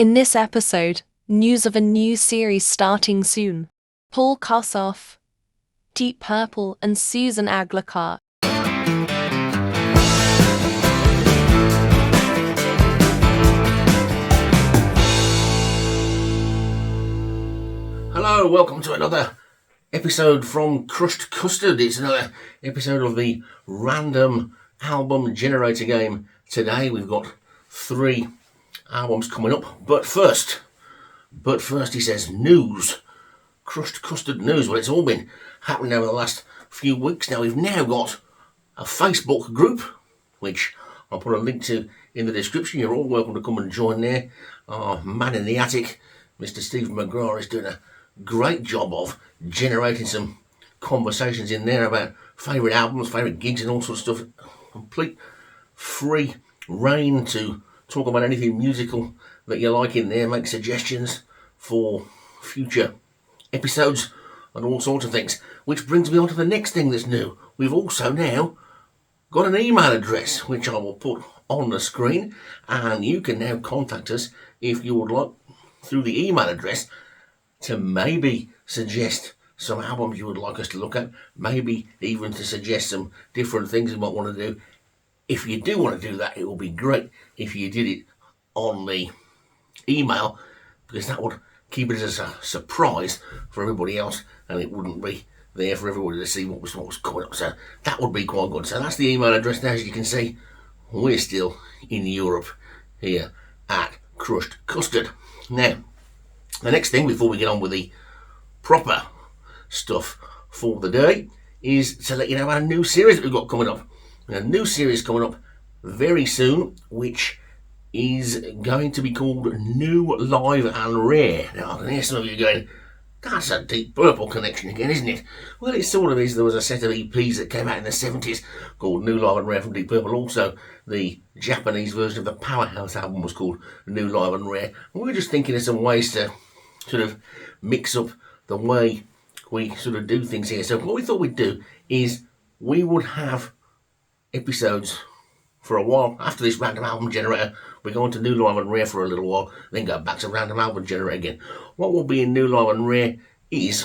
In this episode, news of a new series starting soon. Paul Kossoff, Deep Purple and Susan Aglukark. Hello, welcome to another episode from Crushed Custard. It's another episode of the random album generator game. Today we've got 3 albums coming up, but first he says news. Crushed Custard news. Well, it's all been happening over the last few weeks now. We've now got a Facebook group, which I'll put a link to in the description. You're all welcome to come and join there. Our man in the attic, Mr. Stephen McGrath, is doing a great job of generating some conversations in there about favourite albums, favourite gigs and all sorts of stuff. Complete free reign to talk about anything musical that you like in there, make suggestions for future episodes and all sorts of things. Which brings me on to the next thing that's new. We've also now got an email address, which I will put on the screen, and you can now contact us if you would like through the email address to maybe suggest some albums you would like us to look at, maybe even to suggest some different things you might want to do. If you do want to do that, it will be great if you did it on the email, because that would keep it as a surprise for everybody else, and it wouldn't be there for everybody to see what was coming up. So that would be quite good. So that's the email address. Now, as you can see, we're still in Europe here at Crushed Custard. Now, the next thing before we get on with the proper stuff for the day is to let you know about a new series that we've got coming up. A new series coming up very soon, which is going to be called New, Live and Rare. Now, I can hear some of you going, that's a Deep Purple connection again, isn't it? Well, it sort of is. There was a set of EPs that came out in the 70s called New, Live and Rare from Deep Purple. Also, the Japanese version of the Powerhouse album was called New, Live and Rare. And we're just thinking of some ways to sort of mix up the way we sort of do things here. So what we thought we'd do is we would have episodes for a while. After this random album generator, we're going to New, Live and Rare for a little while, then go back to random album generator again. What will be in New, Live and Rare is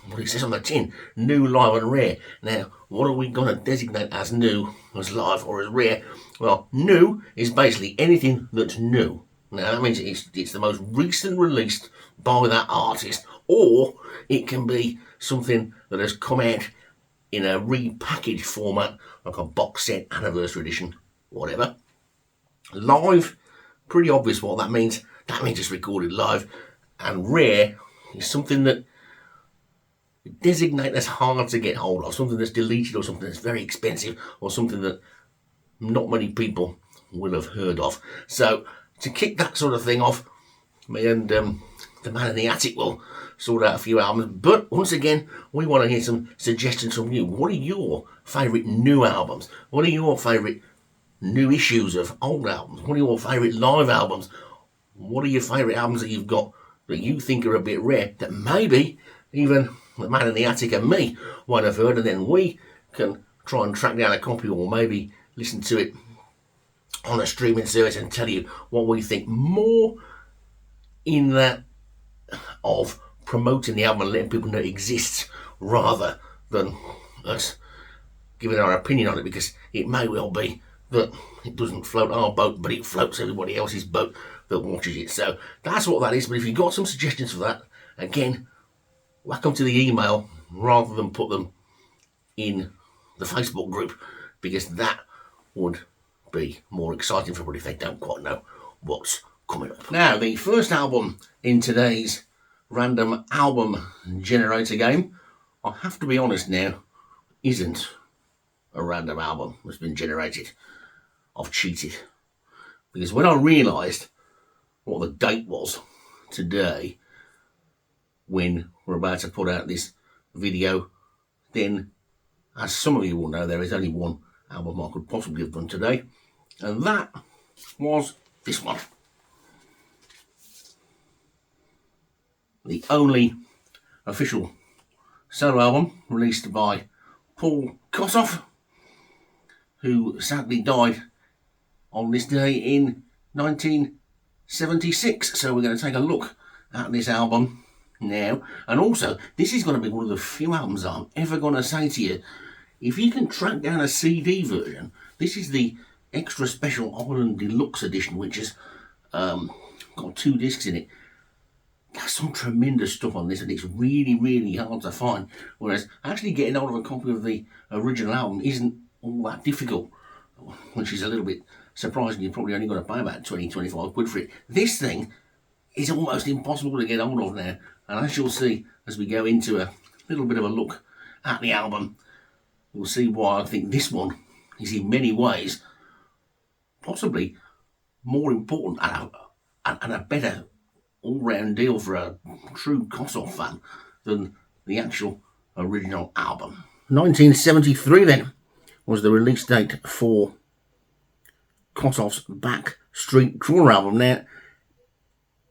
what it says on the tin, New, Live and Rare. Now, what are we going to designate as new, as live, or as rare? Well, new is basically anything that's new. Now, that means it's the most recent released by that artist, or it can be something that has come out in a repackaged format, like a box set, anniversary edition, whatever. Live, pretty obvious what that means. That means it's recorded live. And rare is something that you designate as hard to get hold of, something that's deleted, or something that's very expensive, or something that not many people will have heard of. So, to kick that sort of thing off, me and the man in the attic will sort out a few albums. But once again, we want to hear some suggestions from you. What are your favourite new albums? What are your favourite new issues of old albums? What are your favourite live albums? What are your favourite albums that you've got that you think are a bit rare, that maybe even the man in the attic and me won't have heard, and then we can try and track down a copy, or maybe listen to it on a streaming service and tell you what we think, more in that of promoting the album and letting people know it exists, rather than us giving our opinion on it, because it may well be that it doesn't float our boat, but it floats everybody else's boat that watches it. So that's what that is. But if you've got some suggestions for that, again, whack them to the email rather than put them in the Facebook group, because that would be more exciting for everybody if they don't quite know what's coming up. Now, the first album in today's random album generator game, I have to be honest now, isn't a random album that's been generated. I've cheated, because when I realised what the date was today, when we're about to put out this video, then, as some of you will know, there is only one album I could possibly have done today, and that was this one. The only official solo album released by Paul Kossoff, who sadly died on this day in 19 1976. So we're going to take a look at this album now. And also, this is going to be one of the few albums I'm ever going to say to you, if you can track down a CD version, this is the extra special Ireland Deluxe edition, which has got 2 discs in it. There's some tremendous stuff on this, and it's really, really hard to find. Whereas actually getting hold of a copy of the original album isn't all that difficult, which is a little bit surprising. You're probably only going to pay about 20-25 quid for it. This thing is almost impossible to get hold of now, and as you'll see as we go into a little bit of a look at the album, you'll see why I think this one is in many ways possibly more important and a better all-round deal for a true Kossoff fan than the actual original album. 1973 then was the release date for Kossoff's Backstreet Chrono album. Now,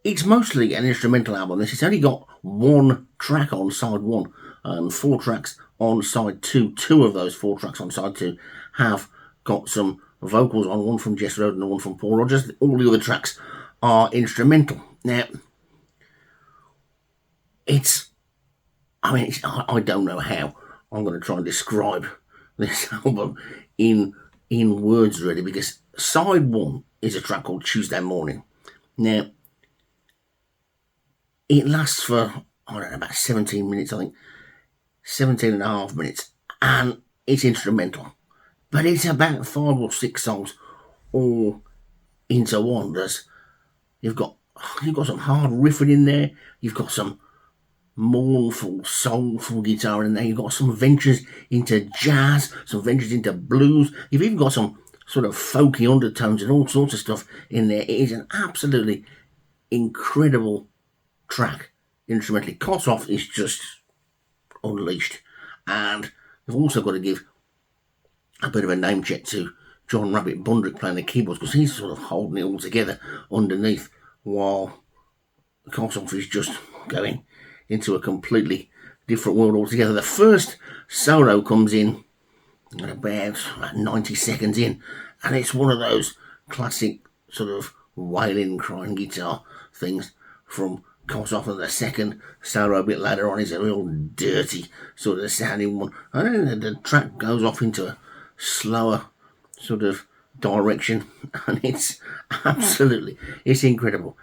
it's mostly an instrumental album. It's only got 1 track on side 1 and 4 tracks on side 2. 2 of those 4 tracks on side 2 have got some vocals on, one from Jess Roden and one from Paul Rodgers. All the other tracks are instrumental. Now, I don't know how I'm going to try and describe this album in words really, because side 1 is a track called Tuesday Morning. Now, it lasts for, I don't know, about 17 minutes, I think, 17 and a half minutes, and it's instrumental. But it's about 5 or 6 songs all into one. You've got some hard riffing in there, you've got some mournful, soulful guitar in there, you've got some ventures into jazz, some ventures into blues, you've even got some sort of folky undertones and all sorts of stuff in there. It is an absolutely incredible track instrumentally. Kossoff is just unleashed, and we've also got to give a bit of a name check to John Rabbit Bundrick playing the keyboards, because he's sort of holding it all together underneath while Kossoff is just going into a completely different world altogether. The first solo comes in about 90 seconds in, and it's one of those classic sort of wailing, crying guitar things from Kossoff, and the second solo a bit later on is a real dirty sort of sounding one, and then the track goes off into a slower sort of direction, and it's absolutely, it's incredible.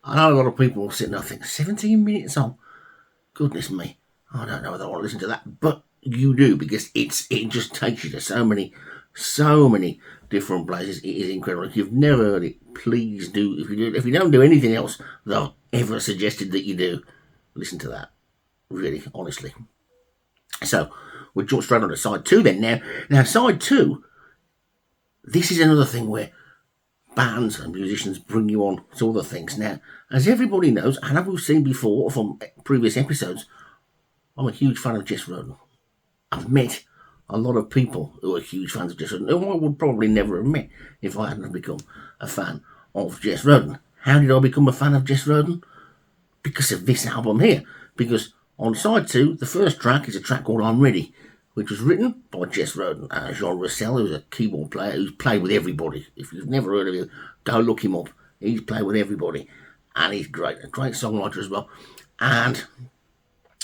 I know a lot of people will sit and think 17 minutes on, goodness me, I don't know whether I want to listen to that, but you do, because it just takes you to so many different places. It is incredible. If you've never heard it, please do. If you don't do anything else that I've ever suggested that you do, listen to that. Really, honestly. So we'll jump straight on to side 2 then. Now side 2, this is another thing where bands and musicians bring you on to other things. Now, as everybody knows, and as we've seen before from previous episodes, I'm a huge fan of Jess Roden. I've met a lot of people who are huge fans of Jess Roden, who I would probably never have met if I hadn't become a fan of Jess Roden. How did I become a fan of Jess Roden? Because of this album here. Because on side 2, the first track is a track called I'm Ready, which was written by Jess Roden and Jean Roussel, who's a keyboard player who's played with everybody. If you've never heard of him, go look him up. He's played with everybody, and he's great, a great songwriter as well. And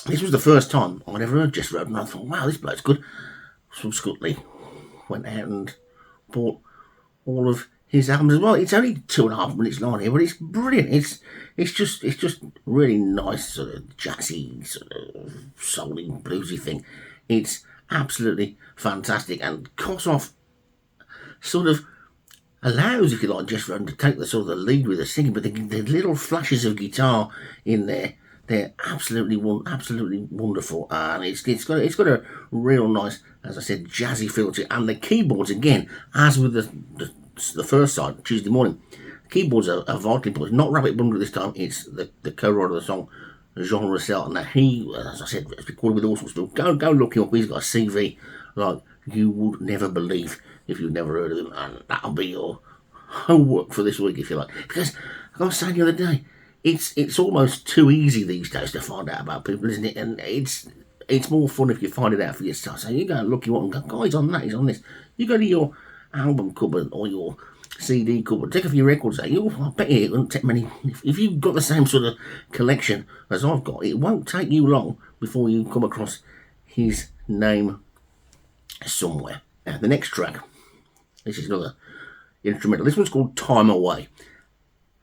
this was the first time I'd ever heard Jess Roden. I thought, wow, this bloke's good. So Scutley went out and bought all of his albums as well. It's only 2.5 minutes long here, but it's brilliant. It's just really nice, sort of jazzy, sort of soul-y, bluesy thing. It's absolutely fantastic, and Kossoff sort of allows, if you like, Jess Roden to take the sort of the lead with the singing, but the little flashes of guitar in there, they're absolutely wonderful, and it's got a real nice, as I said, jazzy feel to it. And the keyboards, again, as with the first side, Tuesday Morning, keyboards are vitally important. Not Rabbit Bundrick this time, it's the co-writer of the song, Jean Roussel. Now he, as I said, has recorded with all sorts of people. Go look him up. He's got a CV like you would never believe if you've never heard of him, and that'll be your homework for this week, if you like. Because like I was saying the other day, it's almost too easy these days to find out about people, isn't it? And it's more fun if you find it out for yourself. So you go and look him up and go, oh, he's on that, he's on this. You go to your album cupboard or your CD cover. Take a few records out. I bet you it won't take many. If you've got the same sort of collection as I've got, it won't take you long before you come across his name somewhere. Now, the next track, this is another instrumental. This one's called Time Away,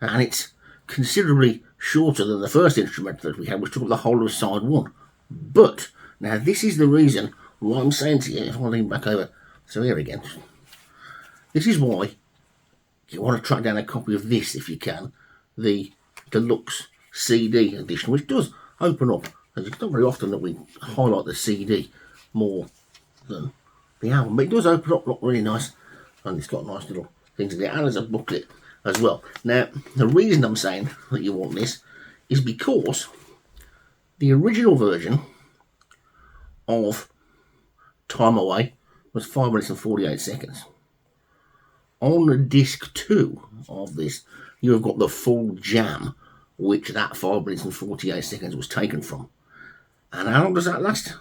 and it's considerably shorter than the first instrumental that we had, which took up the whole of side one. But now this is the reason why I'm saying to you, if I lean back over, so here again, this is why you want to track down a copy of this if you can, the deluxe CD edition, which does open up. It's not very often that we highlight the CD more than the album, but it does open up, look really nice, and it's got nice little things in there, and there's a booklet as well. Now, the reason I'm saying that you want this is because the original version of Time Away was 5 minutes and 48 seconds. On the disc 2 of this, you have got the full jam, which that 5 minutes and 48 seconds was taken from. And how long does that last?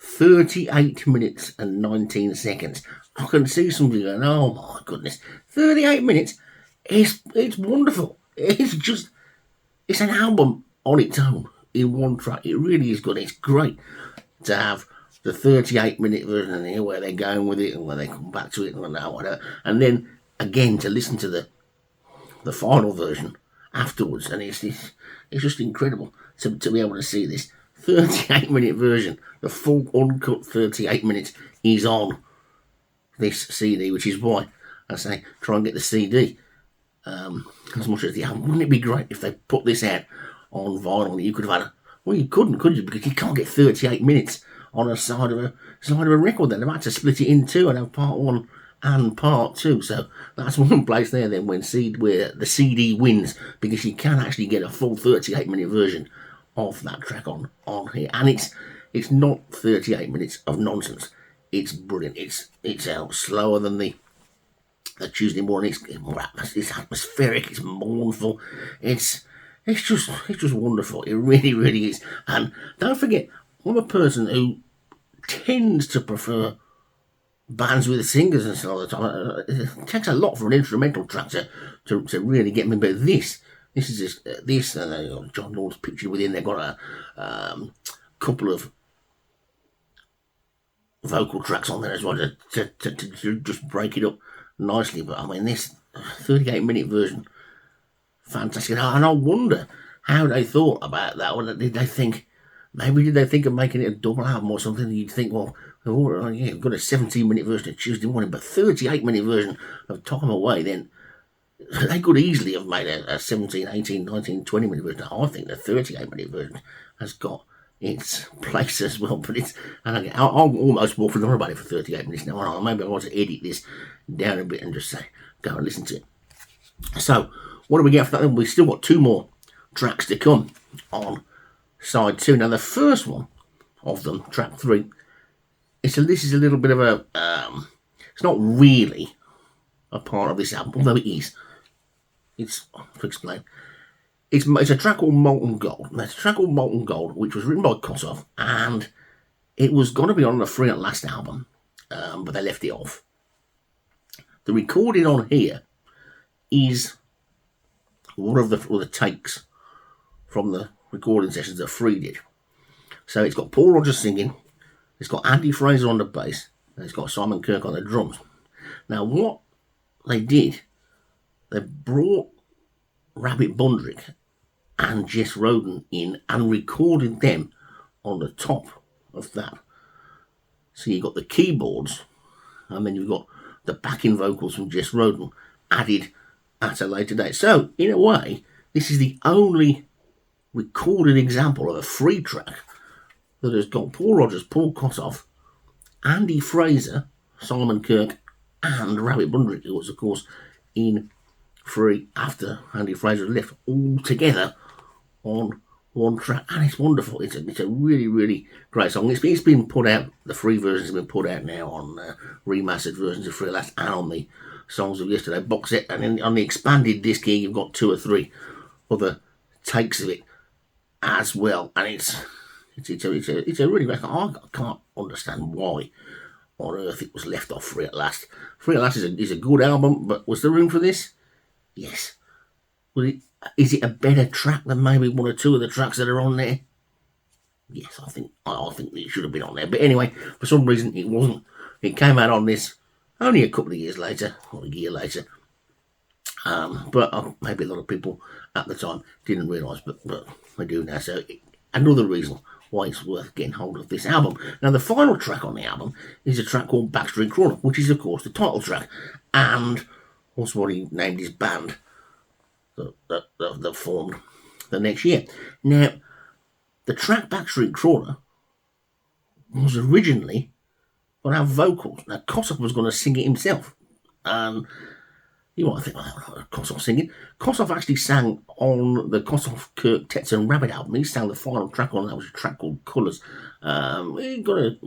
38 minutes and 19 seconds. I can see somebody going, oh my goodness, 38 minutes? It's wonderful. It's an album on its own in one track. It really is good. It's great to have the 38-minute version here where they're going with it and where they come back to it and whatever. And then again to listen to the final version afterwards. And it's just incredible to be able to see this 38-minute version. The full uncut 38 minutes is on this CD, which is why I say try and get the CD as much as the album. Wouldn't it be great if they put this out on vinyl? You could have had well, you couldn't, could you? Because you can't get 38 minutes on a side of a record. Then they've had to split it in two and have part one and part two. So that's one place there then where the CD wins, because you can actually get a full 38-minute version of that track on here, and it's not 38 minutes of nonsense. It's brilliant. It's out slower than the Tuesday morning. It's atmospheric. It's mournful. It's just wonderful. It really, really is. And don't forget, I'm a person who tends to prefer bands with singers and so all the time. It takes a lot for an instrumental track to really get me. But this is just this. John Lord's pictured within. They've got a couple of vocal tracks on there as well to just break it up nicely. But I mean, this 38-minute version, fantastic. And I wonder how they thought about that. Or did they think of making it a double album or something? You'd think, well, we've got a 17-minute version of Tuesday Morning, but 38-minute version of Time Away, then they could easily have made a 17, 18, 19, 20-minute version. I think the 38-minute version has got its place as well. But I'm almost walking on about it for 38 minutes now. Maybe I want to edit this down a bit and just say, go and listen to it. So, what do we get for that? We've still got two more tracks to come on side two. Now, the first one of them, track 3, this is a little bit of a, it's not really a part of this album, although it is. To explain, it's a track called Molten Goal. Now, it's a track called Molten Goal, which was written by Kossoff, and it was going to be on the Free at Last album, but they left it off. The recording on here is one of the takes from the recording sessions that Free did. So it's got Paul Rodgers singing, it's got Andy Fraser on the bass, and it's got Simon Kirke on the drums. Now, what they did, they brought Rabbit Bundrick and Jess Roden in and recorded them on the top of that. So you got the keyboards, and then you've got the backing vocals from Jess Roden added at a later date. So, in a way, this is the only recorded example of a Free track that has got Paul Rodgers, Paul Kossoff, Andy Fraser, Simon Kirke, and Rabbit Bundrick, who was, of course, in Free after Andy Fraser left, all together on one track. And it's wonderful. It's a really, really great song. It's been put out, the Free versions have been put out now on remastered versions of Free Last and on the Songs of Yesterday box set. And then on the expanded disc here, you've got 2 or 3 other takes of it as well. And it's a really great song. I can't understand why on earth it was left off Free at Last. Free at Last is a good album, but was there room for this? Yes. Is it a better track than maybe one or two of the tracks that are on there? Yes, I think it should have been on there. But anyway, for some reason it wasn't. It came out on this only a couple of years later, or a year later. But maybe a lot of people at the time didn't realise, but they do now. So another reason why it's worth getting hold of this album. Now, the final track on the album is a track called Baxter and Chrono, which is, of course, the title track, and also what he named his band that formed the next year. Now, the track Baxter and Chrono was originally going to have vocals. Now, Kossoff was going to sing it himself. You might think, Kossoff singing. Kossoff actually sang on the Kossoff, Kirk, Tets and Rabbit album. He sang the final track on that, was a track called Colours. He got a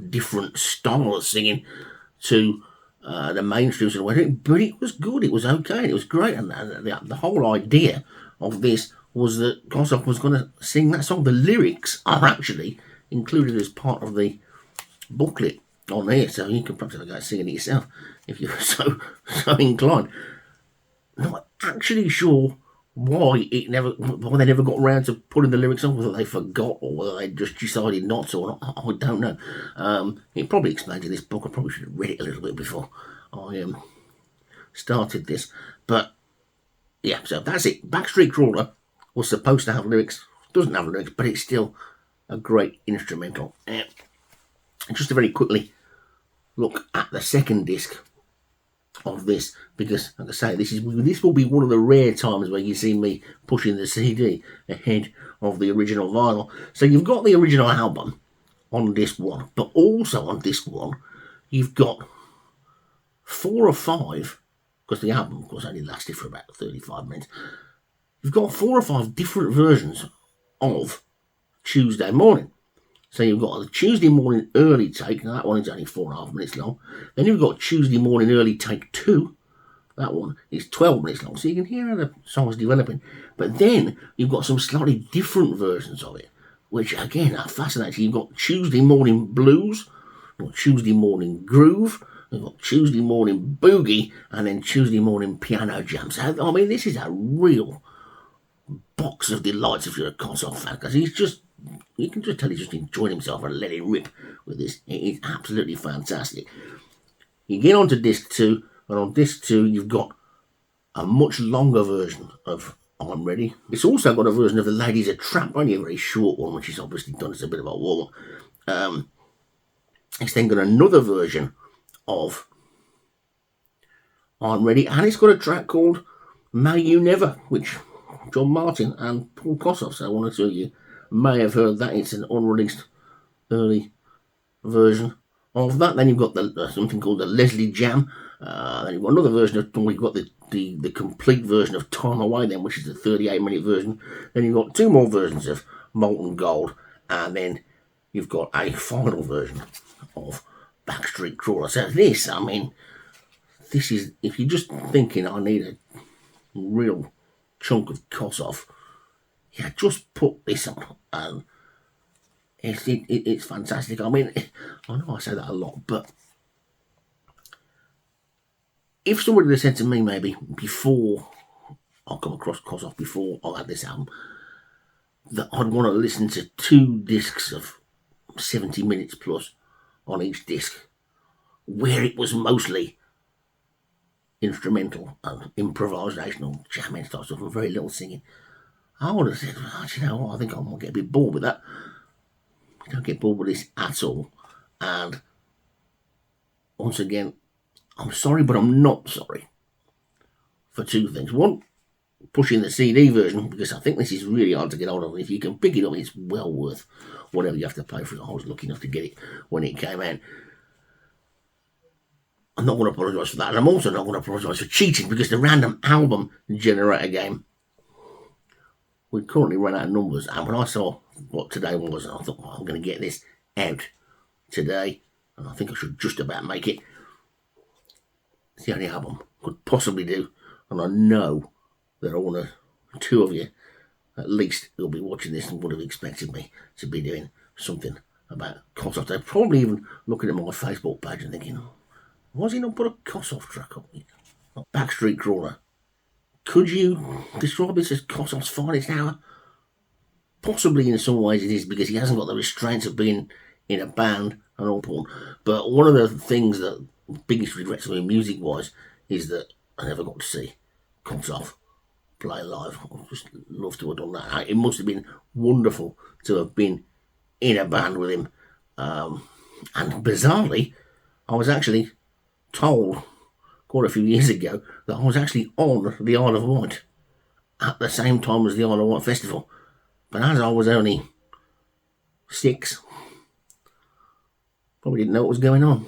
different style of singing to the mainstream sort of way, but it was good. It was okay. It was great. And the whole idea of this was that Kossoff was going to sing that song. The lyrics are actually included as part of the booklet on here, so you can perhaps have a go singing it yourself if you're so inclined. Not actually sure why they never got around to putting the lyrics on, whether they forgot or whether they just decided not to or not. I don't know. It probably explains in this book. I probably should have read it a little bit before I started this. But yeah, so that's it. Backstreet Crawler was supposed to have lyrics. Doesn't have lyrics, but it's still a great instrumental. And just to very quickly look at the second disc of this, because, like I say, this will be one of the rare times where you see me pushing the CD ahead of the original vinyl. So you've got the original album on disc one, but also on disc one you've got 4 or 5, because the album, of course, only lasted for about 35 minutes. You've got 4 or 5 different versions of Tuesday Morning. So you've got the Tuesday Morning Early Take. Now that one is only 4.5 minutes long. Then you've got Tuesday Morning Early Take 2. That one is 12 minutes long. So you can hear how the song's developing. But then you've got some slightly different versions of it, which again are fascinating. You've got Tuesday Morning Blues, you've got Tuesday Morning Groove, you've got Tuesday Morning Boogie, and then Tuesday Morning Piano Jam. So, I mean, this is a real box of delights if you're a Kossoff fan, because you can just tell he's just enjoying himself and let it rip with this. It is absolutely fantastic. You get on to disc 2, and on disc 2 you've got a much longer version of I'm Ready. It's also got a version of The Lady's a Tramp, only a very short one, which is obviously done as a bit of a warm-up. It's then got another version of I'm Ready, and it's got a track called May You Never, which John Martin and Paul Kossoff, so one or two of you may have heard that. It's an unreleased early version of that. Then you've got something called the Leslie Jam. Then you've got another version of, we've got the complete version of Time Away then, which is the 38-minute version. Then you've got 2 more versions of Molten Gold, and then you've got a final version of Backstreet Crawler. So this, I mean, this is, if you're just thinking I need a real chunk of Kossoff, yeah, just put this on, and it's fantastic. I mean, I know I say that a lot, but if somebody had said to me maybe before I come across Kossoff, before I had this album, that I'd want to listen to 2 discs of 70 minutes plus on each disc, where it was mostly instrumental and improvisational, jamming stuff, and very little singing, I would have said, you know what, I think I might get a bit bored with that. I don't get bored with this at all. And once again, I'm sorry, but I'm not sorry for 2 things. One, pushing the CD version, because I think this is really hard to get hold of. If you can pick it up, it's well worth whatever you have to pay for it. I was lucky enough to get it when it came out. I'm not going to apologise for that. And I'm also not going to apologise for cheating, because the random album generator game, we currently run out of numbers, and when I saw what today was, I thought, well, I'm going to get this out today, and I think I should just about make it. It's the only album I could possibly do, and I know that I want 2 of you, at least, who'll be watching this and would have expected me to be doing something about Kossoff. They're probably even looking at my Facebook page and thinking, why has he not put a Kossoff track on it? Backstreet Chrono. Could you describe this as Kossoff's finest hour? Possibly in some ways it is, because he hasn't got the restraints of being in a band and all porn. But one of the things that biggest regrets of me music-wise is that I never got to see Kossoff play live. I'd just love to have done that. It must have been wonderful to have been in a band with him. And bizarrely, I was actually told quite a few years ago that I was actually on the Isle of Wight at the same time as the Isle of Wight Festival. But as I was only 6, probably didn't know what was going on.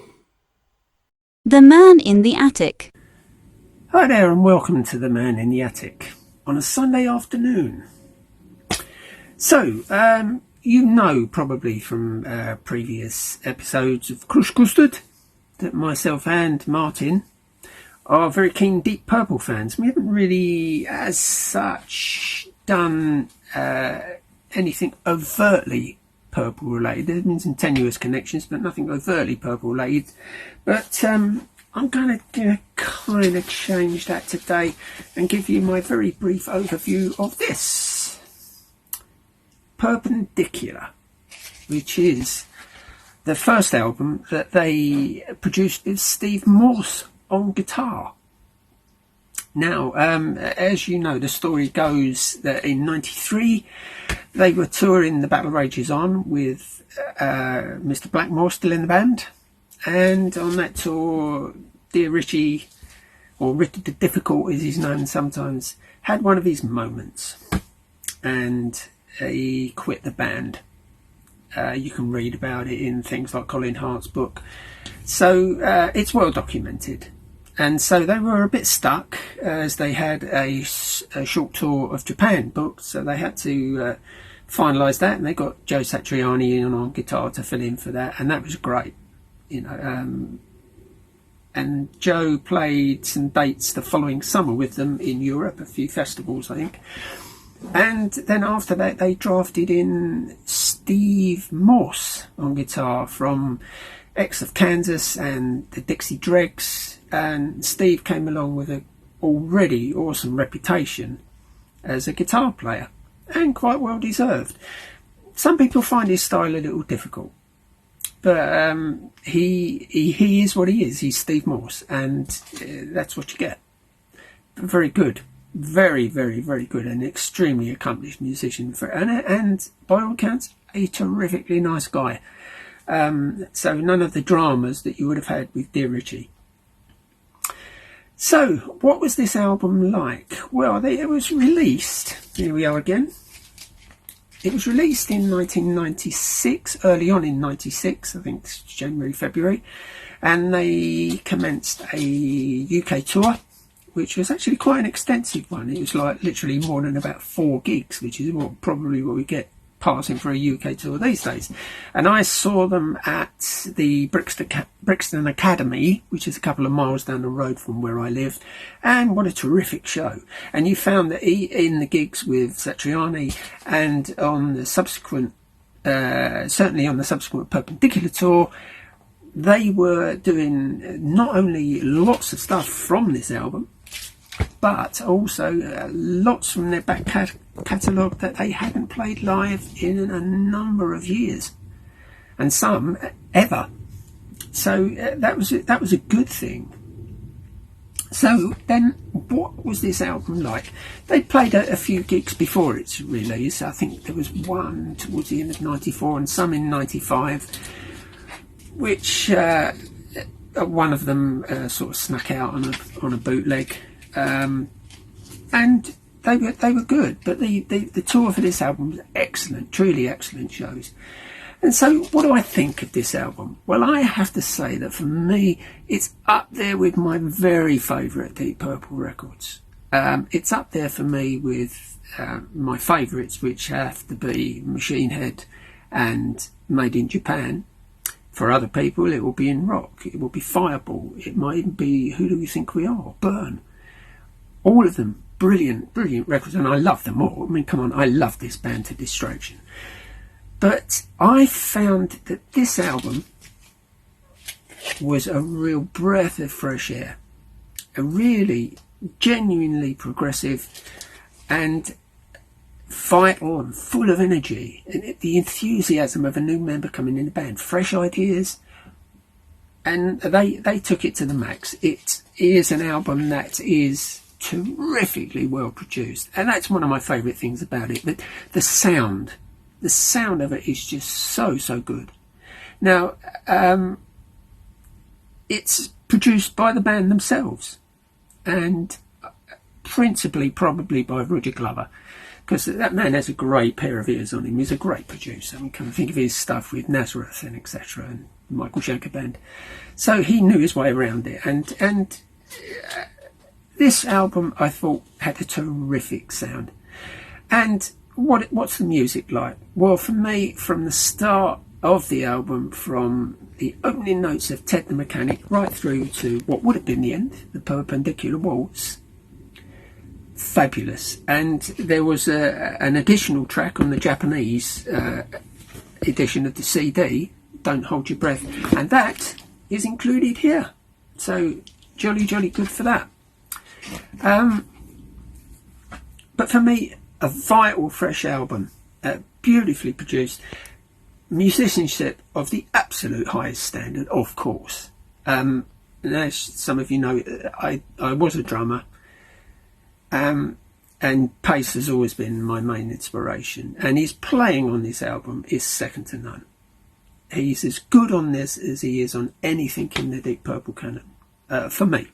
The Man in the Attic. Hi there and welcome to The Man in the Attic on a Sunday afternoon. So, you know probably from previous episodes of Crush Custard that myself and Martin are very keen Deep Purple fans. We haven't really, as such, done anything overtly Purple related. There's been some tenuous connections, but nothing overtly Purple related. But I'm going to kind of change that today and give you my very brief overview of this. Perpendicular, which is the first album that they produced with Steve Morse on guitar. Now, as you know, the story goes that in '93 they were touring The Battle Rages On with Mr. Blackmore still in the band, and on that tour, Dear Richie, or Richie the Difficult as he's known sometimes, had one of his moments and he quit the band. You can read about it in things like Colin Hart's book. So it's well documented. And so they were a bit stuck as they had a short tour of Japan booked. So they had to finalise that, and they got Joe Satriani in on guitar to fill in for that. And that was great, you know. And Joe played some dates the following summer with them in Europe, a few festivals, I think. And then after that, they drafted in Steve Morse on guitar from X of Kansas and the Dixie Dregs. And Steve came along with an already awesome reputation as a guitar player, and quite well deserved. Some people find his style a little difficult, but he is what he is. He's Steve Morse, and that's what you get. Very good. Very, very, very good, and extremely accomplished musician, and by all accounts, a terrifically nice guy. So none of the dramas that you would have had with Dear Richie. So, what was this album like? Well, it was released, here we are again. It was released in 1996, early on in 96, I think it's January, February, and they commenced a UK tour, which was actually quite an extensive one. It was like literally more than about 4 gigs, which is probably what we get passing for a UK tour these days. And I saw them at the Brixton Academy, which is a couple of miles down the road from where I lived, and what a terrific show. And you found that in the gigs with Satriani and on the subsequent, certainly on the subsequent Perpendicular tour, they were doing not only lots of stuff from this album, but also lots from their back catalogue that they hadn't played live in a number of years, and some ever. So that was a good thing. So then, what was this album like? They played a few gigs before its release. I think there was one towards the end of '94 and some in '95, which one of them sort of snuck out on a bootleg. And they were good, but the tour for this album was excellent, truly excellent shows. And so what do I think of this album? Well, I have to say that for me, it's up there with my very favourite Deep Purple records. It's up there for me with my favourites, which have to be Machine Head and Made in Japan. For other people, it will be In Rock, it will be Fireball, it might even be Who Do We Think We Are, Burn. All of them brilliant records, and I love them all. I mean, come on, I love this band to distraction. But I found that this album was a real breath of fresh air, a really genuinely progressive and vital and full of energy, and the enthusiasm of a new member coming in the band, fresh ideas, and they took it to the max. It is an album that is terrifically well produced, and that's one of my favourite things about it. That the sound of it is just so good. Now, it's produced by the band themselves, and principally probably by Roger Glover, because that man has a great pair of ears on him. He's a great producer. I mean, come and think of his stuff with Nazareth and etc. and Michael Schenker Band. So he knew his way around it, and this album I thought had a terrific sound. And what's the music like? Well, for me, from the start of the album, from the opening notes of Ted the Mechanic right through to what would have been the end, the Perpendicular Waltz, fabulous. And there was an additional track on the Japanese edition of the CD, Don't Hold Your Breath, and that is included here. So jolly good for that. But for me, a vital, fresh album, beautifully produced, musicianship of the absolute highest standard, of course. As some of you know, I was a drummer, and Pace has always been my main inspiration, and his playing on this album is second to none. He's as good on this as he is on anything in the Deep Purple canon, for me.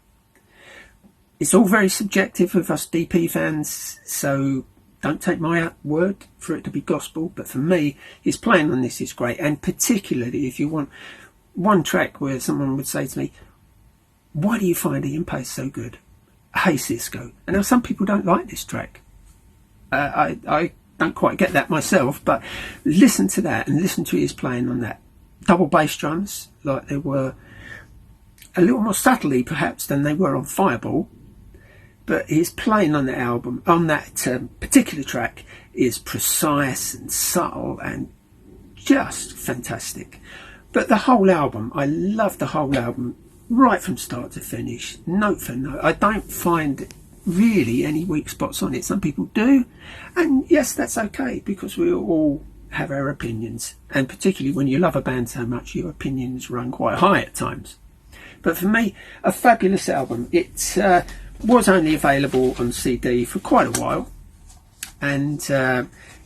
It's all very subjective with us DP fans, so don't take my word for it to be gospel, but for me, his playing on this is great, and particularly if you want one track where someone would say to me, why do you find Ian Pace so good? Hey Cisco. And now some people don't like this track. I don't quite get that myself, but listen to that and listen to his playing on that. Double bass drums, like they were a little more subtly perhaps than they were on Fireball, but his playing on the album, on that particular track, is precise and subtle and just fantastic. But the whole album, I love the whole album, right from start to finish, note for note. I don't find really any weak spots on it. Some people do, and yes, that's okay, because we all have our opinions, and particularly when you love a band so much, your opinions run quite high at times. But for me, a fabulous album. It was only available on CD for quite a while, and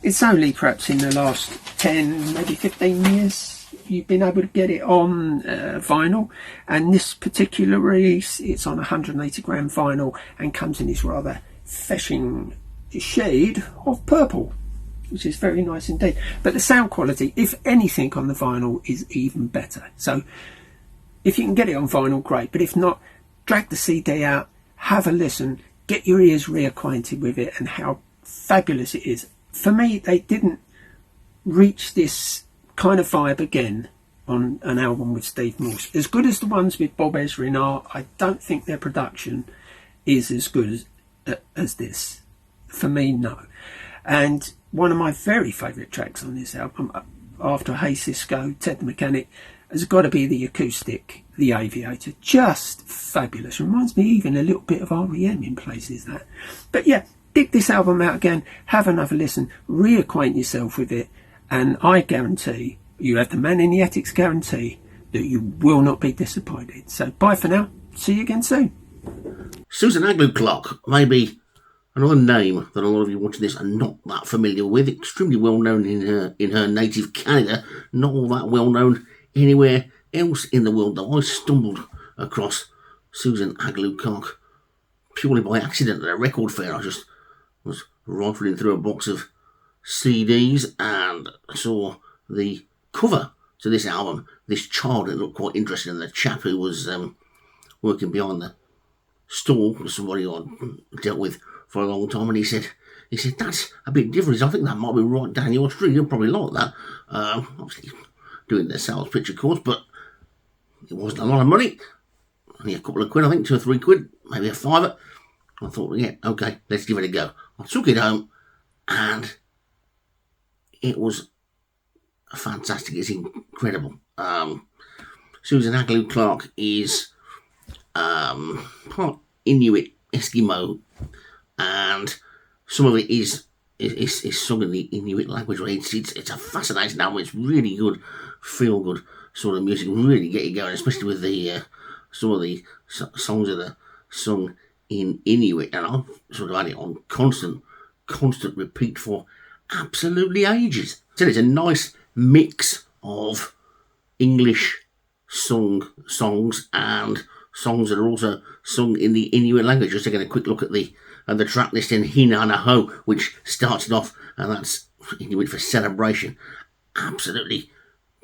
it's only perhaps in the last 10, maybe 15 years you've been able to get it on vinyl, and this particular release, it's on 180 gram vinyl and comes in this rather fetching shade of purple, which is very nice indeed. But the sound quality, if anything, on the vinyl is even better. So if you can get it on vinyl, great, but if not, drag the CD out, have a listen, get your ears reacquainted with it and how fabulous it is. For me, they didn't reach this kind of vibe again on an album with Steve Morse. As good as the ones with Bob Ezrin are, I don't think their production is as good as this. For me, no. And one of my very favourite tracks on this album, after Hey Cisco, Ted the Mechanic, has got to be the acoustic, The Aviator. Just fabulous. Reminds me even a little bit of R.E.M. in places, that. But yeah, dig this album out again, have another listen, reacquaint yourself with it, and I guarantee, you have the Man in the Attic's guarantee, that you will not be disappointed. So bye for now. See you again soon. Susan Aglukark may be another name that a lot of you watching this are not that familiar with. Extremely well known in her native Canada, not all that well known anywhere else in the world, though. I stumbled across Susan Aglukark purely by accident at a record fair. I just was rifling through a box of CDs and saw the cover to this album, this child. It looked quite interesting, and the chap who was working behind the stall was somebody I dealt with for a long time, and he said that's a bit different. I think that might be right down your street. You'll probably like that. Obviously doing the sales pitch, of course, but it wasn't a lot of money. Only a couple of quid, I think, 2 or 3 quid, maybe a fiver. I thought, yeah, okay, let's give it a go. I took it home, and it was fantastic. It's incredible. Susan Aglukark is part Inuit Eskimo, and some of it is sung in the Inuit language. It's a fascinating album. It's really good, feel good sort of music. Really get you going, especially with the some of the songs that are sung in Inuit, and I've sort of had it on constant repeat for absolutely ages. So it's a nice mix of English songs and songs that are also sung in the Inuit language. Just taking a quick look at the track list in Hinanaho, which started off, and that's Inuit for celebration. Absolutely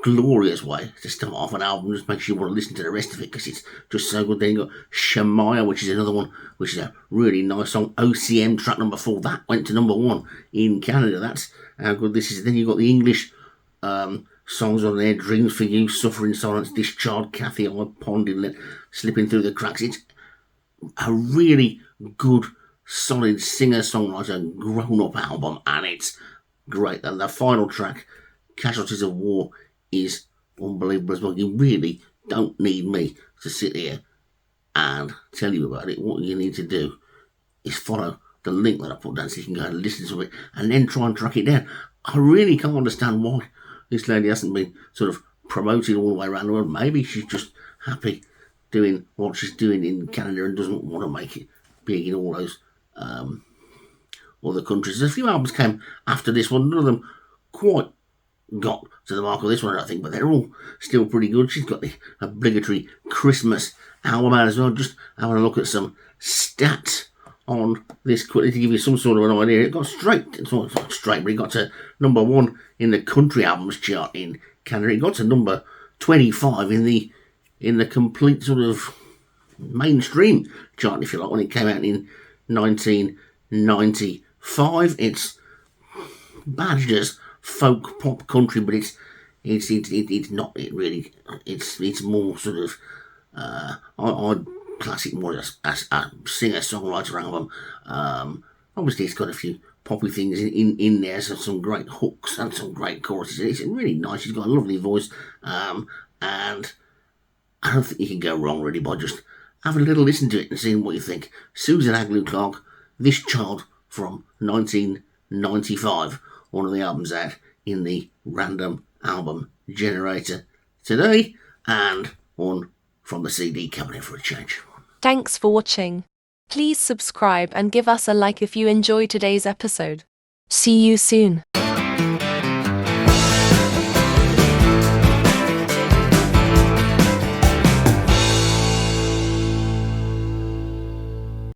glorious way to start off an album. Just makes you want to listen to the rest of it because it's just so good. Then you got Shemaya, which is another one, which is a really nice song. OCM track number 4, that went to number 1 in Canada. That's how good this is. Then you got the English songs on there: Dreams for You, Suffer in Silence, Discharge, Kathy, I Pond Inlet, Slipping Through the Cracks. It's a really good, solid singer-songwriter grown-up album, and it's great. And the final track, Casualties of War, is unbelievable as well. You really don't need me to sit here and tell you about it. What you need to do is follow the link that I put down so you can go and listen to it and then try and track it down. I really can't understand why this lady hasn't been sort of promoted all the way around the world. Maybe she's just happy doing what she's doing in Canada and doesn't want to make it big in all those other countries. A few albums came after this one. None of them quite got to the mark of this one, I think, but they're all still pretty good. She's got the obligatory Christmas album out as well. Just having a look at some stats on this quickly to give you some sort of an idea. It got it's not straight, but it got to number 1 in the country albums chart in Canada. It got to number 25 in the complete sort of mainstream chart, if you like, when it came out in 1995. It's badged as folk pop country, but it's not it really. It's more sort of I'd class it more as a singer-songwriter album. Obviously, it's got a few poppy things in there, so some great hooks and some great choruses. It's really nice. She's got a lovely voice, and I don't think you can go wrong really by just having a little listen to it and seeing what you think. Susan Aglukark, This Child from 1995. One of the albums out in the random album generator today, and one from the CD coming in for a change. Thanks for watching. Please subscribe and give us a like if you enjoyed today's episode. See you soon.